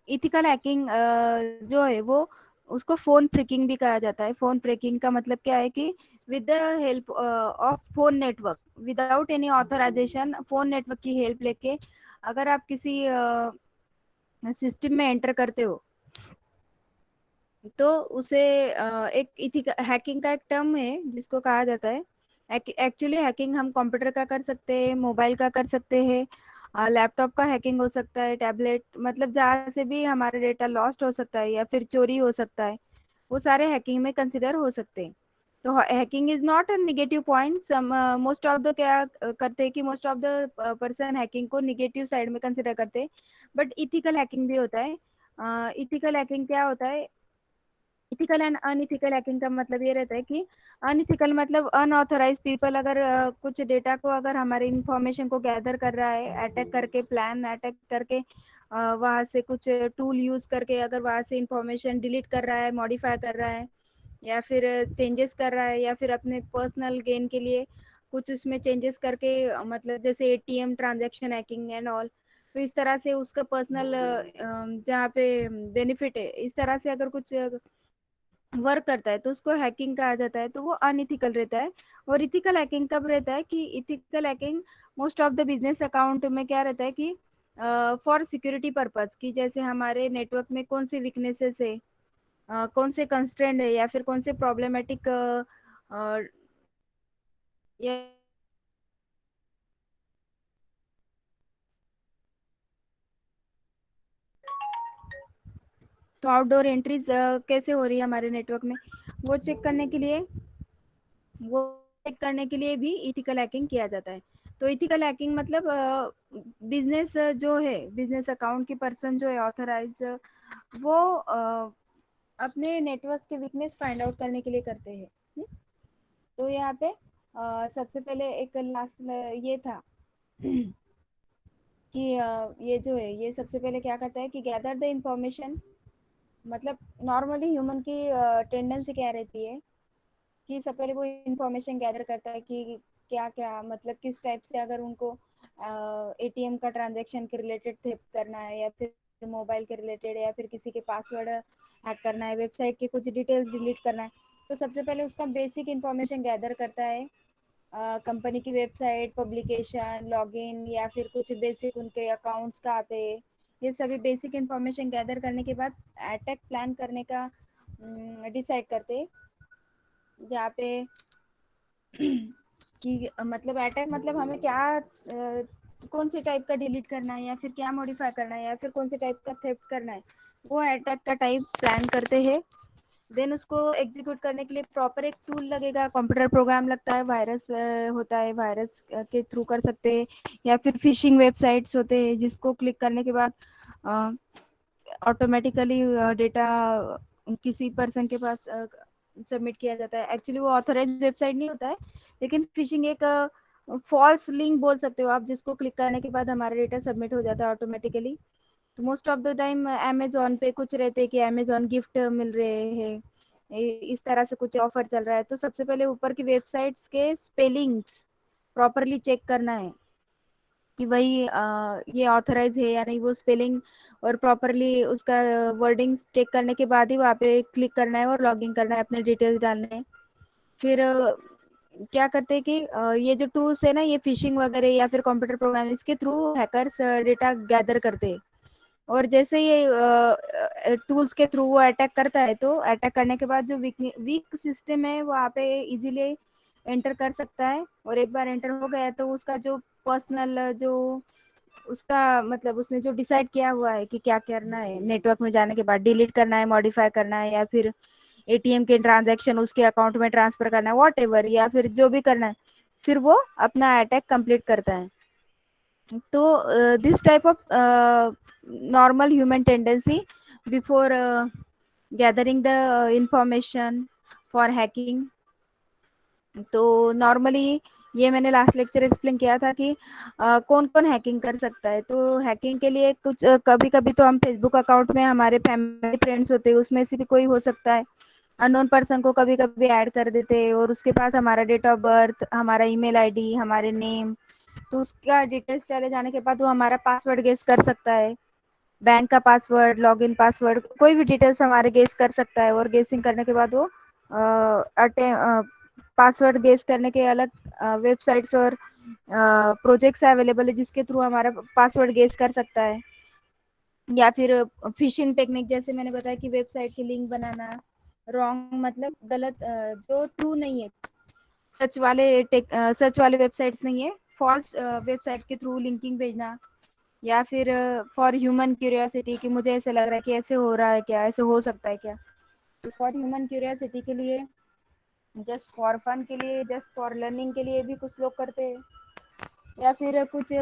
Ethical hacking जो है वो, उसको फोन फ्रिकिंग भी कहा जाता है। फोन फ्रिकिंग का मतलब क्या है कि with the help of phone network, without any authorization, phone network की हेल्प लेके अगर आप किसी सिस्टम में एंटर करते हो, तो उसे एक इथिकल हैकिंग का एक टर्म है जिसको कहा जाता है। एक्चुअली हैकिंग हम कंप्यूटर का कर सकते हैं, मोबाइल का कर सकते हैं, लैपटॉप का हैकिंग हो सकता है, टैबलेट, मतलब जहाँ से भी हमारा डेटा लॉस्ट हो सकता है या फिर चोरी हो सकता है, वो सारे हैकिंग में कंसिडर हो सकते हैं। तो hacking is not a negative point. Some most of the क्या करते हैं कि most of the person hacking को निगेटिव साइड में कंसिडर करते हैं, बट इथिकल हैकिंग भी होता है। इथिकल हैकिंग क्या होता है? इथिकल एंड अनइथिकल हैकिंग का मतलब ये रहता है कि अनइथिकल मतलब अनऑथराइज पीपल अगर कुछ डेटा को, अगर हमारे इंफॉर्मेशन को गैदर कर रहा है, अटैक करके, प्लान अटैक करके, वहाँ से कुछ टूल यूज करके अगर वहाँ से इंफॉर्मेशन डिलीट कर रहा है, मॉडिफाई कर रहा है, या फिर चेंजेस कर रहा है, या फिर अपने पर्सनल गेन के लिए कुछ उसमें चेंजेस करके, मतलब जैसे ATM transaction hacking and all, तो इस तरह से उसका पर्सनल जहाँ पे बेनिफिट है, इस तरह से अगर कुछ वर्क करता है तो उसको हैकिंग कहा जाता है, तो वो अनइथिकल रहता है। और इथिकल हैकिंग कब रहता है कि ethical hacking most of the business account में क्या रहता है कि फॉर सिक्योरिटी पर्पज, की जैसे हमारे नेटवर्क में कौन से वीकनेसेस है, कौन से कंस्ट्रेंट है, या फिर कौन से प्रॉब्लमेटिक या तो आउटडोर एंट्रीज कैसे हो रही है हमारे नेटवर्क में, वो चेक करने के लिए, वो चेक करने के लिए भी इथिकल हैकिंग किया जाता है। तो इथिकल हैकिंग मतलब बिजनेस जो है, बिजनेस अकाउंट की पर्सन जो है ऑथराइज, वो अपने नेटवर्क के वीकनेस फाइंड आउट करने के लिए करते हैं। तो यहाँ पे सबसे पहले एक लास्ट ये था कि ये जो है ये सबसे पहले क्या करता है कि गैदर द इंफॉर्मेशन, मतलब नॉर्मली ह्यूमन की टेंडेंसी क्या रहती है कि सबसे पहले वो इंफॉर्मेशन गैदर करता है कि क्या क्या, मतलब किस टाइप से अगर उनको एटीएम का ट्रांजैक्शन के रिलेटेड थेफ्ट करना है, या फिर मोबाइल के रिलेटेड, या फिर किसी के पासवर्ड हैक करना है, वेबसाइट के कुछ डिटेल्स डिलीट करना है, तो सबसे पहले उसका बेसिक इंफॉर्मेशन गैदर करता है। कंपनी की वेबसाइट, पब्लिकेशन, लॉगिन, या फिर कुछ बेसिक उनके अकाउंट्स कहाँ पे, ये सभी बेसिक इंफॉर्मेशन गैदर करने के बाद अटैक प्लान करने का डिसाइड करते, जहाँ पे कि मतलब अटैक मतलब हमें क्या कौन से टाइप का डिलीट करना है, या फिर क्या मॉडिफाई करना है, या फिर कौन से टाइप का थेफ्ट करना है, वो अटैक का टाइप प्लान करते हैं। देन उसको एग्जीक्यूट करने के लिए प्रॉपर एक टूल लगेगा, कंप्यूटर प्रोग्राम लगता है, वायरस होता है, वायरस के थ्रू कर सकते हैं, या फिर फिशिंग वेबसाइट्स होते हैं जिसको क्लिक करने के बाद ऑटोमेटिकली डेटा किसी पर्सन के पास सबमिट किया जाता है। एक्चुअली वो ऑथराइज वेबसाइट नहीं होता है, लेकिन फिशिंग एक फॉल्स लिंक बोल सकते हो आप, जिसको क्लिक करने के बाद हमारा डेटा सबमिट हो जाता है ऑटोमेटिकली। तो most of the time Amazon पे कुछ रहते हैं कि अमेजोन गिफ्ट मिल रहे हैं, इस तरह से कुछ ऑफर चल रहा है, तो सबसे पहले ऊपर की वेबसाइट्स के स्पेलिंग्स प्रॉपरली चेक करना है कि वही ये ऑथराइज है या नहीं, वो स्पेलिंग और प्रॉपरली उसका वर्डिंग्स चेक करने के बाद ही वहाँ पे क्लिक करना है और लॉगिन करना है, अपने डिटेल्स डालने हैं। फिर क्या करते हैं कि ये जो टूल्स है ना, ये फिशिंग वगैरह या फिर कंप्यूटर प्रोग्राम, इसके थ्रू हैकर्स डेटा गैदर करते हैं। और जैसे ये टूल्स के थ्रू वो अटैक करता है, तो अटैक करने के बाद जो वीक वीक सिस्टम है वो आप इजीली एंटर कर सकता है, और एक बार एंटर हो गया तो उसका जो पर्सनल जो उसका मतलब उसने जो डिसाइड किया हुआ है कि क्या करना है, नेटवर्क में जाने के बाद डिलीट करना है, मॉडिफाई करना है, या फिर एटीएम के ट्रांजैक्शन उसके अकाउंट में ट्रांसफर करना है, वॉट एवर, या फिर जो भी करना है, फिर वो अपना अटैक कंप्लीट करता है। तो this type of normal human tendency before gathering the information for hacking। तो नॉर्मली ये मैंने लास्ट लेक्चर एक्सप्लेन किया था कि कौन कौन हैकिंग कर सकता है। तो हैकिंग के लिए कुछ कभी कभी तो हम फेसबुक अकाउंट में हमारे फैमिली फ्रेंड्स होते हैं, उसमें से भी कोई हो सकता है, अननोन पर्सन को कभी कभी ऐड कर देते हैं, और उसके पास हमारा डेट ऑफ बर्थ, हमारा ईमेल आईडी, हमारे नेम, तो उसका डिटेल्स चले जाने के बाद वो हमारा पासवर्ड गेस कर सकता है। बैंक का पासवर्ड, लॉगिन पासवर्ड, कोई भी डिटेल्स हमारे गेस कर सकता है, और गेसिंग करने के बाद वो पासवर्ड गेस करने के अलग वेबसाइट्स और प्रोजेक्ट्स अवेलेबल है जिसके थ्रू हमारा पासवर्ड गेस कर सकता है। या फिर फिशिंग टेक्निक, जैसे मैंने बताया कि वेबसाइट की लिंक बनाना, रॉन्ग मतलब गलत, जो ट्रू नहीं है, सच वाले वेबसाइट्स नहीं है, फॉल्स वेबसाइट के थ्रू लिंकिंग भेजना। या फिर फॉर ह्यूमन क्यूरियोसिटी, कि मुझे ऐसे लग रहा है कि ऐसे हो रहा है क्या, ऐसे हो सकता है क्या, तो फॉर ह्यूमन क्यूरियोसिटी के लिए, जस्ट फॉर फन के लिए, जस्ट फॉर लर्निंग के लिए भी कुछ लोग करते हैं। या फिर कुछ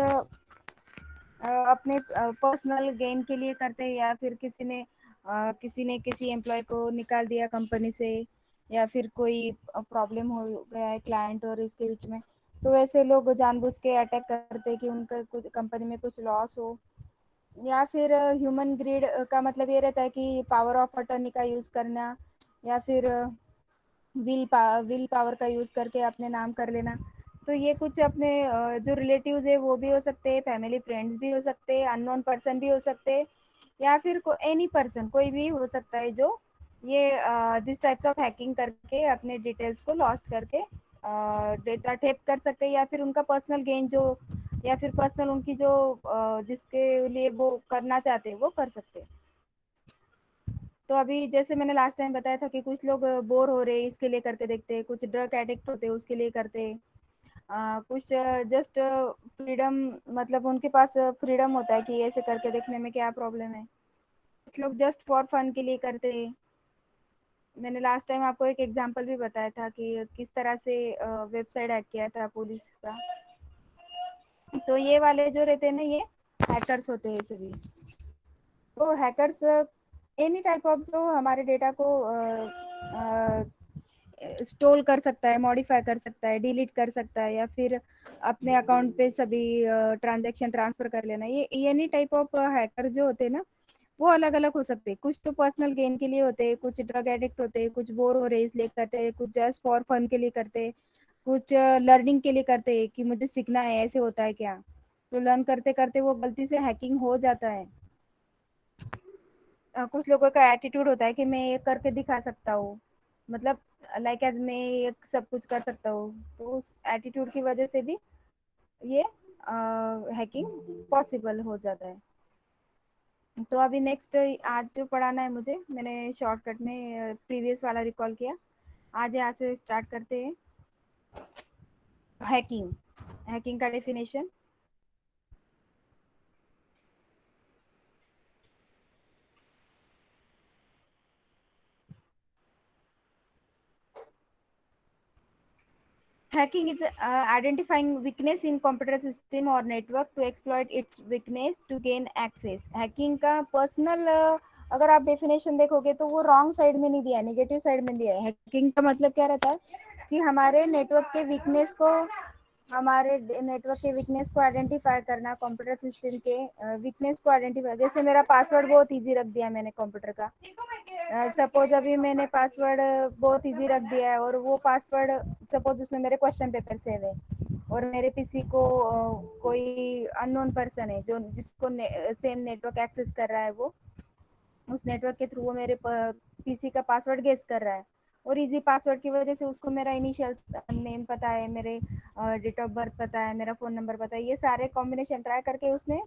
अपने पर्सनल गेन के लिए करते हैं, या फिर किसी ने किसी एम्प्लॉय को निकाल दिया कंपनी से, या फिर कोई प्रॉब्लम हो गया है क्लाइंट और इसके बीच में, तो ऐसे लोग जानबूझ के अटैक करते हैं कि उनका कुछ कंपनी में कुछ लॉस हो। या फिर ह्यूमन ग्रीड का मतलब ये रहता है कि पावर ऑफ अटर्नी का यूज़ करना, या फिर विल पावर का यूज़ करके अपने नाम कर लेना। तो ये कुछ अपने जो रिलेटिव्स है वो भी हो सकते हैं, फैमिली फ्रेंड्स भी हो सकते हैं, अननोन पर्सन भी हो सकते हैं, या फिर एनी पर्सन, कोई भी हो सकता है जो ये दिस टाइप्स ऑफ हैकिंग करके अपने डिटेल्स को लॉस्ट करके डेटा टेप कर सकते हैं, या फिर उनका पर्सनल गेन जो, या फिर पर्सनल उनकी जो जिसके लिए वो करना चाहते हैं वो कर सकते हैं। तो अभी जैसे मैंने लास्ट टाइम बताया था कि कुछ लोग बोर हो रहे हैं इसके लिए करके देखते हैं, कुछ ड्रग एडिक्ट होते हैं उसके लिए करते हैं, कुछ जस्ट फ्रीडम, मतलब उनके पास फ्रीडम होता है कि ऐसे करके देखने में क्या प्रॉब्लम है, कुछ लोग जस्ट फॉर फन के लिए करते हैं। मैंने लास्ट टाइम आपको एक एग्जांपल भी बताया था कि किस तरह से वेबसाइट हैक किया था पुलिस का। तो ये वाले जो रहते हैं ना, ये हैकर्स होते हैं सभी। तो हैकर्स एनी टाइप ऑफ जो हमारे डेटा को स्टोर कर सकता है, मॉडिफाई कर सकता है, डिलीट कर सकता है, या फिर अपने अकाउंट पे सभी ट्रांजैक्शन ट्रांसफर कर लेना, ये एनी टाइप ऑफ हैकर जो होते हैं ना, वो अलग अलग हो सकते हैं। कुछ तो पर्सनल गेन के लिए होते हैं, कुछ ड्रग एडिक्ट होते हैं, कुछ बोर हो रहे इसलिए करते हैं, कुछ जस्ट फॉर फन के लिए करते हैं, कुछ लर्निंग के लिए करते हैं कि मुझे सीखना है ऐसे होता है क्या, तो लर्न करते करते वो गलती से हैकिंग हो जाता है। कुछ लोगों का एटीट्यूड होता है कि मैं ये करके दिखा सकता हूँ, मतलब लाइक एज मैं ये सब कुछ कर सकता हूँ, तो उस एटीट्यूड की वजह से भी ये हैकिंग पॉसिबल हो जाता है। तो अभी नेक्स्ट आज जो पढ़ाना है मुझे, मैंने शॉर्टकट में प्रीवियस वाला रिकॉल किया, आज यहाँ से स्टार्ट करते हैं। हैकिंग, हैकिंग का definition. Hacking is identifying weakness in computer system or network to exploit its weakness to gain access. Hacking का पर्सनल अगर आप डेफिनेशन देखोगे तो वो रॉन्ग साइड में नहीं दिया है, नेगेटिव साइड में दिया है। हैकिंग का मतलब क्या रहता है कि हमारे नेटवर्क के वीकनेस को आइडेंटिफाई करना, कंप्यूटर सिस्टम के वीकनेस को आइडेंटिफाई। जैसे मेरा पासवर्ड बहुत इजी रख दिया मैंने कंप्यूटर का, सपोज अभी मैंने पासवर्ड बहुत इजी रख दिया है, और वो पासवर्ड सपोज उसमें मेरे क्वेश्चन पेपर सेव है, और मेरे पीसी को कोई अननोन पर्सन है जो जिसको सेम नेटवर्क एक्सेस कर रहा है, वो उस नेटवर्क के थ्रू वो मेरे पीसी का पासवर्ड गेस कर रहा है, और इजी पासवर्ड की वजह से उसको मेरा इनिशियल नेम पता है, मेरे डेट ऑफ बर्थ पता है, मेरा फ़ोन नंबर पता है, ये सारे कॉम्बिनेशन ट्राई करके उसने,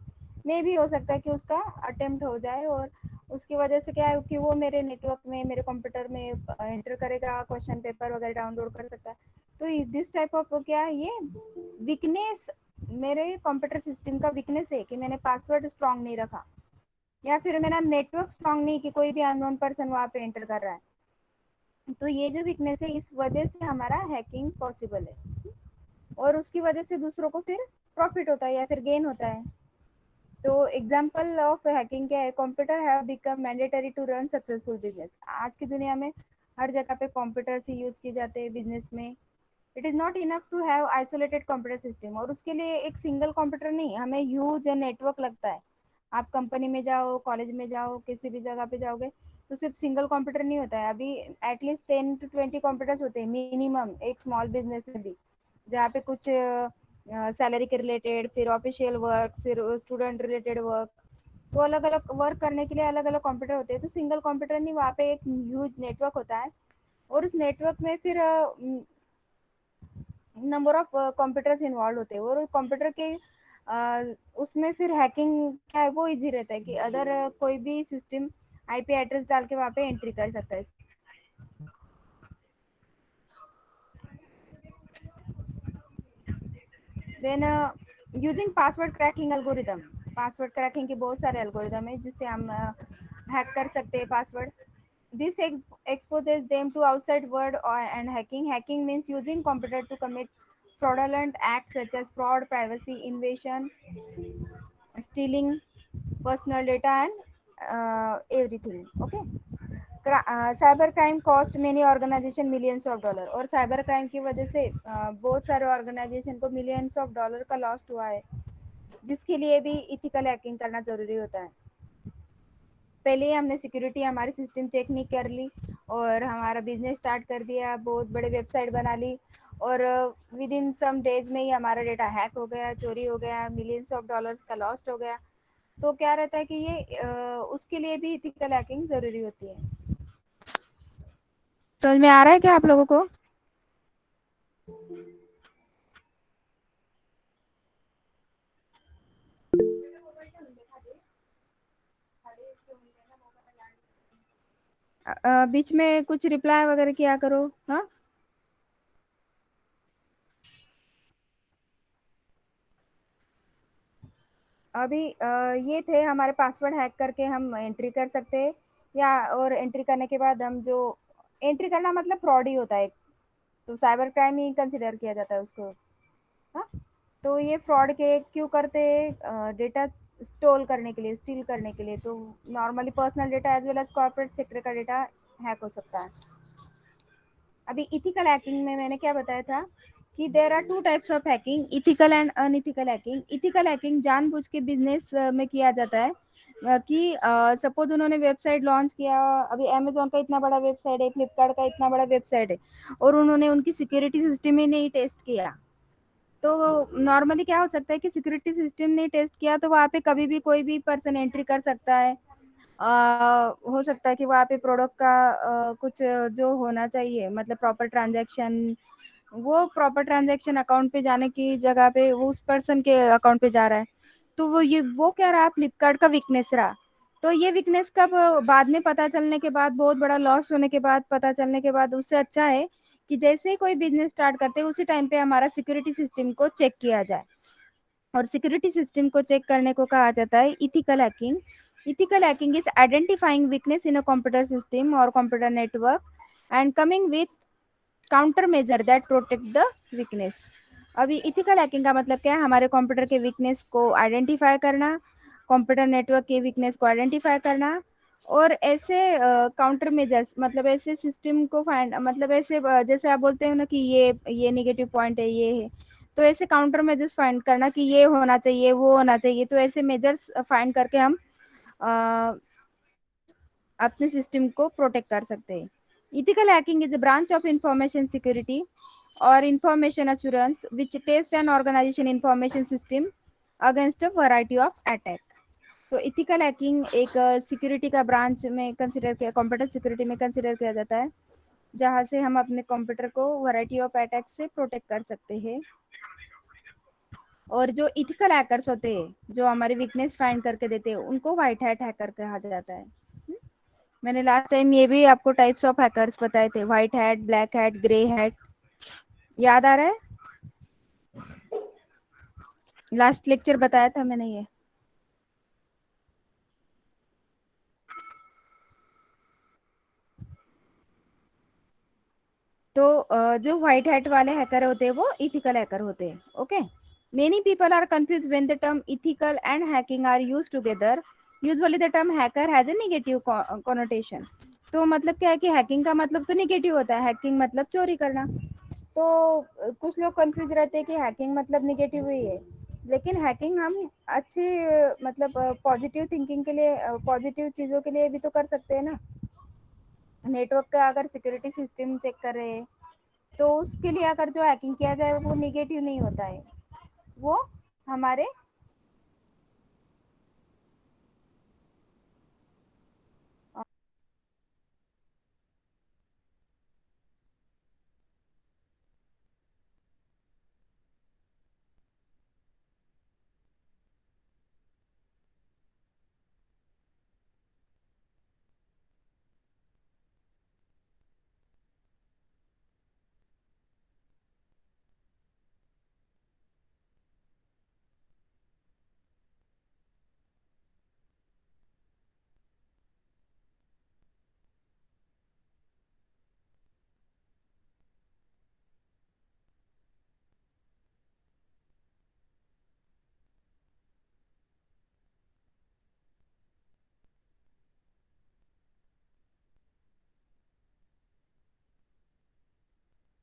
मे भी हो सकता है कि उसका अटेम्प्ट हो जाए, और उसकी वजह से क्या है कि वो मेरे नेटवर्क में, मेरे कंप्यूटर में एंटर करेगा, क्वेश्चन पेपर वगैरह डाउनलोड कर सकता है। तो दिस टाइप ऑफ क्या है, ये वीकनेस मेरे कंप्यूटर सिस्टम का वीकनेस है कि मैंने पासवर्ड स्ट्रांग नहीं रखा, या फिर मेरा नेटवर्क स्ट्रांग नहीं कि कोई भी अननोन पर्सन वहाँ पे एंटर कर रहा है। तो ये जो वीकनेस है, इस वजह से हमारा हैकिंग पॉसिबल है, और उसकी वजह से दूसरों को फिर प्रॉफिट होता है या फिर गेन होता है। तो एग्जाम्पल ऑफ हैकिंग क्या है, computer have become mandatory to run successful business. आज की दुनिया में हर जगह पे कंप्यूटर से यूज किए जाते हैं बिजनेस में। It is not enough to have isolated computer system, और उसके लिए एक सिंगल कंप्यूटर नहीं, हमें ह्यूज नेटवर्क लगता है। आप कंपनी में जाओ, कॉलेज में जाओ, किसी भी जगह पे जाओगे, तो सिर्फ सिंगल कंप्यूटर नहीं होता है, अभी एटलीस्ट 10 to 20 कंप्यूटर्स होते हैं मिनिमम एक स्मॉल बिजनेस में भी, जहाँ पे कुछ सैलरी के रिलेटेड, फिर ऑफिशियल वर्क, फिर स्टूडेंट रिलेटेड वर्क, तो अलग अलग वर्क करने के लिए अलग अलग कंप्यूटर होते हैं, तो सिंगल कंप्यूटर नहीं, वहाँ पे एक ह्यूज नेटवर्क होता है, और उस नेटवर्क में फिर नंबर ऑफ कंप्यूटर्स इन्वॉल्व होते हैं, और कंप्यूटर के उसमें फिर हैकिंग क्या है वो इजी रहता है कि अदर कोई भी सिस्टम आईपी एड्रेस डाल के वहाँ पे एंट्री कर सकता है। Then using password cracking algorithm, password cracking के बहुत सारे एल्गोरिदम है जिससे हम हैक कर सकते हैं password. This exposes them to outside world and hacking. Hacking means using computer to commit fraudulent acts such as fraud, privacy invasion, stealing personal data, and everything. Okay. Cyber crime cost many organization millions of dollar, और cyber crime की वजह से बहुत सारे organization को millions of dollar का loss हुआ है, जिसके लिए भी इथिकल हैकिंग करना जरूरी होता है। पहले ही हमने सिक्योरिटी हमारी सिस्टम चेक नहीं कर ली और हमारा बिजनेस स्टार्ट कर दिया, बहुत बड़े वेबसाइट बना ली, और विद इन सम डेज में ही हमारा डेटा हैक हो गया, चोरी हो गया, मिलियंस ऑफ डॉलर्स का लॉस्ट हो गया। तो क्या रहता है कि ये उसके लिए भी इथिकल हैकिंग जरूरी होती है। समझ में आ रहा है क्या आप लोगों को? बीच में कुछ रिप्लाई वगैरह किया करो। हाँ, अभी ये थे हमारे पासवर्ड हैक करके हम एंट्री कर सकते हैं, या और एंट्री करने के बाद हम जो एंट्री करना मतलब फ्रॉड ही होता है, तो साइबर क्राइम ही कंसिडर किया जाता है उसको। हाँ, तो ये फ्रॉड के क्यों करते हैं? डेटा स्टोल करने के लिए, स्टील करने के लिए। तो normally personal data as well as corporate sector का डेटा हैक हो सकता है। अभी इथिकल हैकिंग में मैंने क्या बताया था कि there are two types of hacking, ethical and unethical hacking. Ethical hacking जानबूझ के बिजनेस में किया जाता है, कि सपोज उन्होंने वेबसाइट लॉन्च किया, अभी अमेजोन का इतना बड़ा वेबसाइट है, फ्लिपकार्ट का इतना बड़ा वेबसाइट है, और उन्होंने उनकी सिक्योरिटी सिस्टम ही नहीं टेस्ट किया। तो नॉर्मली क्या हो सकता है कि सिक्योरिटी सिस्टम ने टेस्ट किया तो वहाँ पे कभी भी कोई भी पर्सन एंट्री कर सकता है। हो सकता है कि वहाँ पे प्रोडक्ट का कुछ जो होना चाहिए, मतलब प्रॉपर ट्रांजैक्शन, वो प्रॉपर ट्रांजैक्शन अकाउंट पे जाने की जगह पे वो उस पर्सन के अकाउंट पे जा रहा है। तो वो क्या रहा, फ्लिपकार्ट का वीकनेस रहा। तो ये वीकनेस कब बाद में पता चलने के बाद, बहुत बड़ा लॉस होने के बाद, पता चलने के बाद, उससे अच्छा है कि जैसे ही कोई बिजनेस स्टार्ट करते हैं उसी टाइम पे हमारा सिक्योरिटी सिस्टम को चेक किया जाए। और सिक्योरिटी सिस्टम को चेक करने को कहा जाता है ethical hacking. Ethical hacking is identifying weakness in a computer system और computer network and coming with counter measure that protect the weakness. अभी इथिकल हैकिंग का मतलब क्या है? हमारे कंप्यूटर के वीकनेस को आइडेंटिफाई करना, कंप्यूटर नेटवर्क के वीकनेस को आइडेंटिफाई करना, और ऐसे काउंटर मेजर्स, मतलब ऐसे सिस्टम को फाइंड, मतलब ऐसे जैसे आप बोलते हो ना कि ये नेगेटिव पॉइंट है, ये है, तो ऐसे काउंटर मेजर्स फाइंड करना कि ये होना चाहिए, वो होना चाहिए। तो ऐसे मेजर्स फाइंड करके हम अ, अपने सिस्टम को प्रोटेक्ट कर सकते हैं। Ethical hacking is a branch of information security और information assurance which test an organisation information system against a variety of attack. तो इथिकल हैकिंग एक सिक्योरिटी का ब्रांच में कंसिडर किया, कंप्यूटर सिक्योरिटी में कंसिडर किया जाता है, जहाँ से हम अपने कंप्यूटर को वैरायटी ऑफ अटैक से प्रोटेक्ट कर सकते हैं। और जो इथिकल हैकर्स होते हैं, जो हमारे वीकनेस फाइंड करके देते हैं, उनको व्हाइट हैट हैकर कहा जाता है। मैंने लास्ट टाइम ये भी आपको टाइप्स ऑफ हैकर्स बताए थे, white hat, black hat, grey hat. याद आ रहा है? लास्ट लेक्चर बताया था मैंने ये। तो जो व्हाइट हैट वाले हैकर होते हैं वो इथिकल हैकर होते हैं। Okay, many people are confuse when the term ethical and hacking are used together. Usually the term hacker has a negative connotation. तो मतलब क्या है कि हैकिंग का मतलब तो नेगेटिव होता है, हैकिंग मतलब चोरी करना। तो कुछ लोग कंफ्यूज रहते हैं कि हैकिंग मतलब नेगेटिव ही है, लेकिन हैकिंग हम अच्छी मतलब पॉजिटिव थिंकिंग के लिए, पॉजिटिव चीज़ों के लिए भी तो कर सकते हैं ना। नेटवर्क का अगर सिक्योरिटी सिस्टम चेक कर रहे हैं तो उसके लिए अगर जो हैकिंग किया जाए वो नेगेटिव नहीं होता है, वो हमारे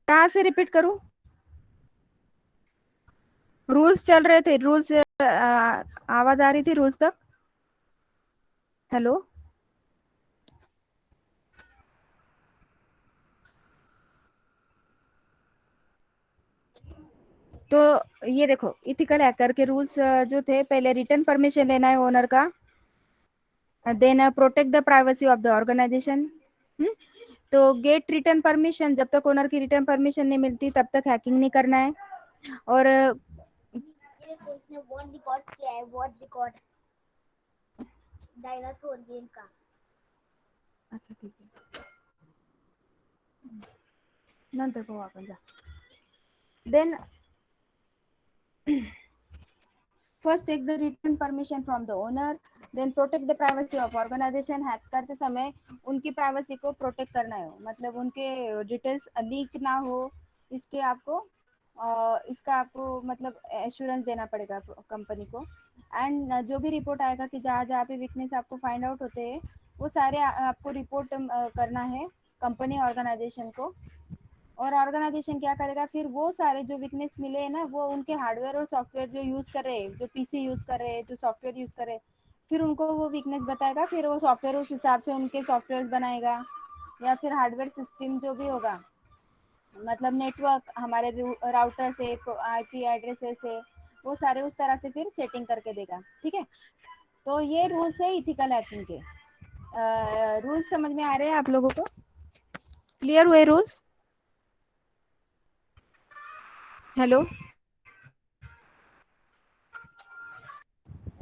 कहाँ से रिपीट करूं? रूल्स चल रहे थे, रूल्स आवाज आ रही थी रूल्स तक। हेलो। तो ये देखो, इथिकल हैकर के रूल्स जो थे, पहले रिटर्न परमिशन लेना है ओनर का, then protect the privacy of the organization. तो गेट रिटर्न परमिशन, जब तक ओनर की रिटर्न परमिशन नहीं मिलती तब तक हैकिंग नहीं करना है। और डायनासोर गेम का, अच्छा ठीक है, नंतर पाहू आपण जा. Then first take the written permission from the owner, then protect the privacy of organization. Hack करते समय उनकी प्राइवेसी को प्रोटेक्ट करना है, मतलब उनके डिटेल्स लीक ना हो, इसके आपको इसका आपको मतलब एश्योरेंस देना पड़ेगा कंपनी को। एंड जो भी रिपोर्ट आएगा कि जहाँ जहाँ पे वीकनेस आपको फाइंड आउट होते हैं, वो सारे आपको रिपोर्ट करना है कंपनी ऑर्गेनाइजेशन को। और ऑर्गेनाइजेशन क्या करेगा, फिर वो सारे जो वीकनेस मिले हैं ना, वो उनके हार्डवेयर और सॉफ्टवेयर जो यूज़ कर रहे हैं, जो पीसी यूज़ कर रहे हैं, जो सॉफ्टवेयर यूज़ कर रहे हैं, फिर उनको वो वीकनेस बताएगा, फिर वो सॉफ्टवेयर उस हिसाब से उनके सॉफ्टवेयर बनाएगा। या फिर हार्डवेयर सिस्टम जो भी होगा, मतलब नेटवर्क हमारे राउटर से, आईपी एड्रेसेस से, वो सारे उस तरह से फिर सेटिंग करके देगा। ठीक है। तो ये रूल्स है इथिकल हैकिंग के। रूल्स समझ में आ रहे हैं आप लोगों को? क्लियर हुए रूल्स? हेलो।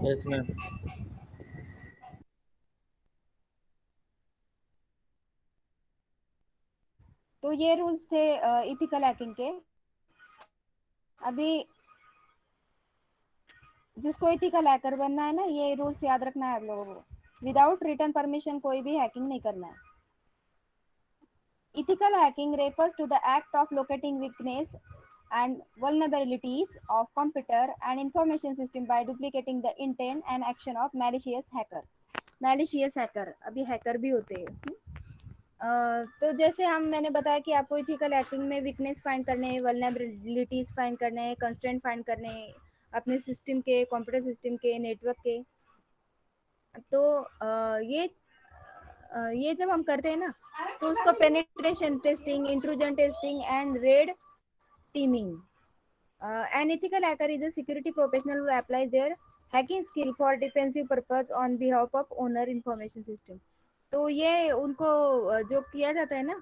Yes ma'am. तो ये रूल्स थे इथिकल हैकिंग के। अभी जिसको इथिकल हैकर बनना है ना, ये रूल्स याद रखना है आप लोगों को। विदाउट रिटर्न परमिशन कोई भी हैकिंग नहीं करना है। Ethical hacking refers to the act of locating weakness and vulnerabilities of computer and information system by duplicating the intent and action of malicious hacker. Malicious hacker अभी hacker भी होते हैं। तो जैसे मैंने बताया कि आपको इथिकल हैकिंग में वीकनेस फाइंड करने हैं, वल्नरेबिलिटीज फाइंड करने हैं, कंस्ट्रेंट फाइंड करने हैं अपने सिस्टम के, कंप्यूटर सिस्टम के, नेटवर्क के। तो ये जब हम करते हैं ना, तो उसको penetration testing, intrusion testing and red teeming. An ethical hacker is a security professional who applies their hacking skill for defensive purpose on behalf of owner information system. तो ये उनको जो किया जाता है ना,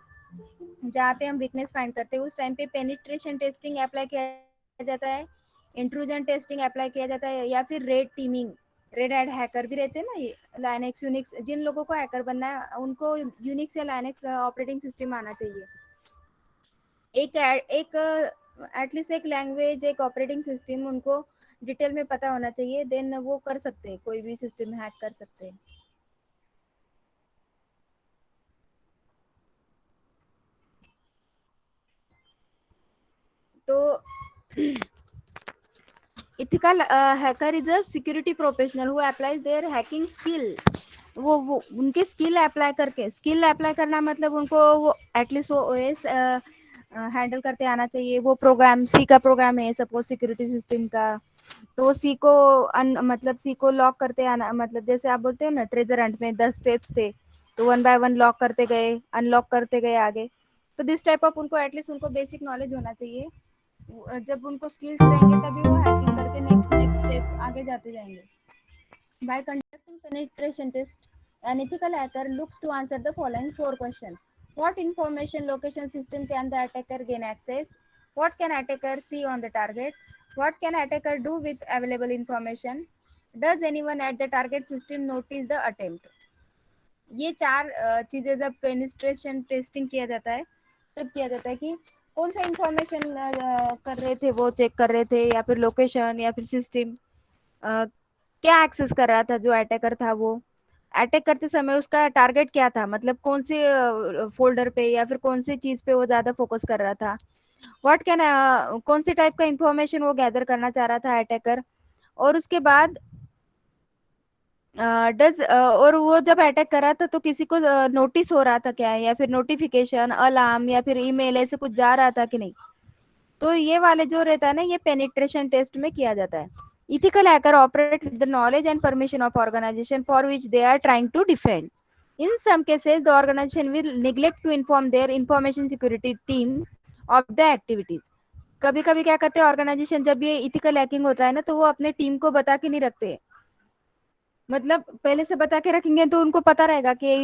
जहाँ पे हम वीकनेस फाइंड करते हैं, उस टाइम पे पेनिट्रेशन टेस्टिंग अप्लाई किया जाता है, इंट्रूजन टेस्टिंग अप्लाई किया जाता है, या फिर red teeming. Red hat hacker भी रहते हैं ना, ये लाइनेक्स यूनिक्स, जिन लोगों को हैकर बनना है उनको यूनिक्स या लाइनेक्स ऑपरेटिंग सिस्टम आना चाहिए। एक एक एटलीस्ट एक लैंग्वेज, एक ऑपरेटिंग सिस्टम उनको डिटेल में पता होना चाहिए, देन वो कर सकते हैं, कोई भी सिस्टम हैक कर सकते हैं। तो ethical hacker is a security professional who applies their hacking skill। वो उनके स्किल अप्लाई करके, स्किल अप्लाई करना मतलब उनको वो एटलीस्ट वो ओएस हैंडल करते आना चाहिए। वो प्रोग्राम, सी का प्रोग्राम है सपोज सिक्योरिटी सिस्टम का, तो सी को मतलब सी को लॉक करते आना, मतलब जैसे आप बोलते हो ना ट्रेजर हंट में 10 स्टेप्स थे, तो वन बाय वन लॉक करते गए, अनलॉक करते गए आगे। तो दिस टाइप ऑफ उनको एटलीस्ट उनको बेसिक नॉलेज होना चाहिए। जब उनको स्किल्स रहेंगे तभी वो हैकिंग करके नेक्स्ट नेक्स्ट स्टेप आगे जाते जाएंगे। By conducting penetration test, an ethical hacker looks to answer the following four questions. What information location system can the attacker gain access? What can attacker see on the target? What can attacker do with available information? Does anyone at the target system notice the attempt? ये चार चीजें जब penetration testing किया जाता है, तब किया जाता है कि कौन सा इंफॉर्मेशन कर रहे थे, वो चेक कर रहे थे, या फिर लोकेशन, या फिर सिस्टम क्या एक्सेस कर रहा था जो अटैकर था। वो अटैक करते समय उसका टारगेट क्या था, मतलब कौन से फोल्डर पे या फिर कौन सी चीज पे वो ज्यादा फोकस कर रहा था। व्हाट कैन, कौन से टाइप का इंफॉर्मेशन वो गैदर करना चाह रहा था अटैकर। और उसके बाद डज और वो जब अटैक करा था तो किसी को नोटिस हो रहा था क्या, या फिर नोटिफिकेशन अलार्म या फिर ईमेल ऐसे कुछ जा रहा था कि नहीं? तो ये वाले जो रहता है ना, ये पेनिट्रेशन टेस्ट में किया जाता है. Ethical hacker operate with the knowledge and permission of organization for which they are trying to defend. In some cases, the organization will neglect to inform their information security team of the activities. कभी कभी क्या करते हैं organisation, जब ये ethical hacking होता है ना, तो वो अपने टीम को बता के नहीं रखते. मतलब पहले से बता के रखेंगे तो उनको पता रहेगा कि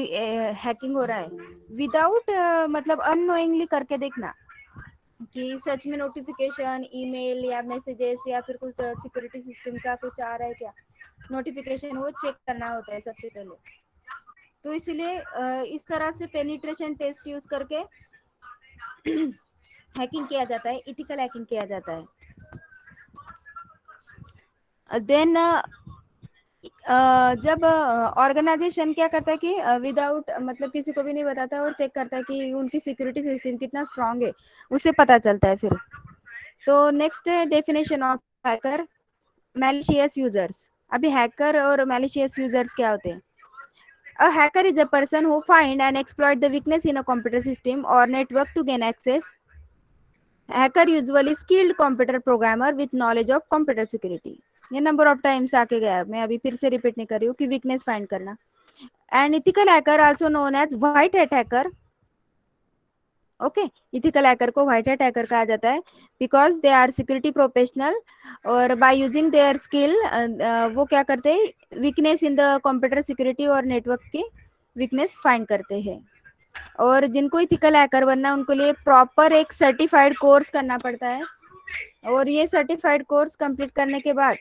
हैकिंग हो रहा है. विदाउट मतलब अननोइंगली करके देखना कि सच में नोटिफिकेशन ईमेल या मैसेजेस या फिर कुछ सिक्योरिटी सिस्टम का कुछ आ रहा है क्या, नोटिफिकेशन, वो चेक करना होता है सबसे पहले. तो इसलिए इस तरह से पेनिट्रेशन टेस्ट यूज करके हैकिंग किया जाता है, इथिकल हैकिंग किया जाता है. देन जब ऑर्गेनाइजेशन क्या करता है कि विदाउट मतलब किसी को भी नहीं बताता और चेक करता है कि उनकी सिक्योरिटी सिस्टम कितना स्ट्रांग है, उससे पता चलता है फिर. तो next definition of hacker, malicious users. अभी हैकर और मैलिशियस यूजर्स क्या होते हैं? A hacker is a person who find and exploit the weakness in a computer system or network to gain access. Hacker usually skilled computer programmer with knowledge of computer security. ये number of times आके गया है, मैं अभी फिर से repeat नहीं कर रही हूँ कि वीकनेस फाइंड करना. And ethical hacker also known as white hat hacker. Okay, ethical hacker को व्हाइट हैट हैकर कहा जाता है because they are security professional और बाय यूजिंग देयर स्किल वो क्या करते हैं, weakness in the computer security और नेटवर्क की वीकनेस फाइंड करते हैं. और जिनको इथिकल हैकर बनना है उनको लिए प्रॉपर एक सर्टिफाइड कोर्स करना पड़ता है. और ये सर्टिफाइड कोर्स कंप्लीट करने के बाद